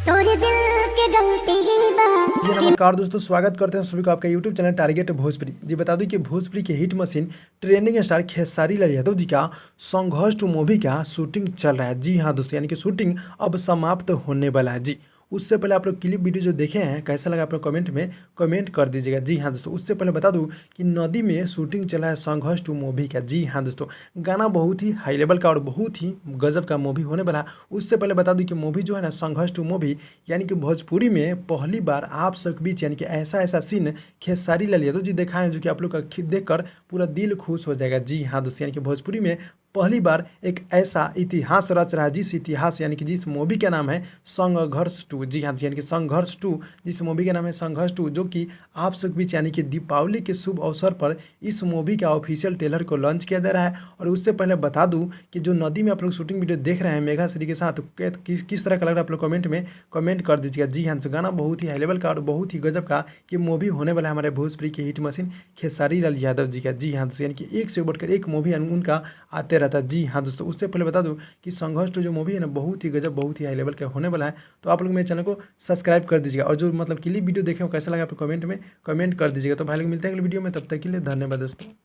तोरे दिल के गलती जी नमस्कार दोस्तों, स्वागत करते हैं सभी को आपका यूट्यूब चैनल टारगेट भोजपुरी। जी बता दूं कि भोजपुरी के hit machine trending star Khesari Lal Yadav ji का संघर्ष टू मूवी का शूटिंग चल रहा है। जी हाँ दोस्तों, यानी कि शूटिंग अब समाप्त होने वाला है। जी उससे पहले आप लोग क्लिप वीडियो जो देखे हैं कैसा लगा आप लोग कमेंट में कमेंट कर दीजिएगा। जी हाँ दोस्तों, उससे पहले बता दूं कि नदी में शूटिंग चला है संघर्ष टू मूवी का। जी हाँ दोस्तों, गाना बहुत ही हाई लेवल का और बहुत ही गजब का मूवी होने वाला है। उससे पहले बता दूं कि मूवी जो है ना संघर्ष टू मूवी यानी कि भोजपुरी में पहली बार आप सबके बीच यानी कि ऐसा सीन खेसारी लाल यादव जी दिखाए हैं जो कि आप लोग का देखकर पूरा दिल खुश हो जाएगा। जी हाँ दोस्तों, यानी कि भोजपुरी में पहली बार एक ऐसा इतिहास रच रहा है, जिस इतिहास यानी कि जिस मूवी का नाम है संघर्ष टू। जी हाँ, यानी कि संघर्ष टू, जिस मूवी का नाम है संघर्ष टू, जो कि आप सब बीच यानी कि दीपावली के शुभ अवसर पर इस मूवी का ऑफिशियल ट्रेलर को लॉन्च किया जा रहा है। और उससे पहले बता दूं कि जो नदी में आप लोग शूटिंग वीडियो देख रहे हैं मेघा श्री के साथ, किस तरह का लग रहा है आप लोग कमेंट में कमेंट कर दीजिएगा। जी हाँ, गाना बहुत ही हाई लेवल का और बहुत ही गजब का ये मूवी होने वाला है हमारे भोजपुरी के हिट मशीन खेसारी लाल यादव जी का। जी हाँ दोस्तों, यानी कि एक से बढ़कर एक मूवी उनका आते रहता है। जी हाँ दोस्तों, उससे पहले बता दूं कि संघर्ष टू जो मूवी है ना बहुत ही गजब बहुत ही हाई लेवल का होने वाला है। तो आप लोग मेरे चैनल को सब्सक्राइब कर दीजिएगा और जो मतलब क्लिप वीडियो देखे हो कैसा लगा आप कमेंट में कमेंट कर दीजिएगा। तो भाई लोग मिलते हैं अगले वीडियो में, तब तक के लिए धन्यवाद दोस्तों।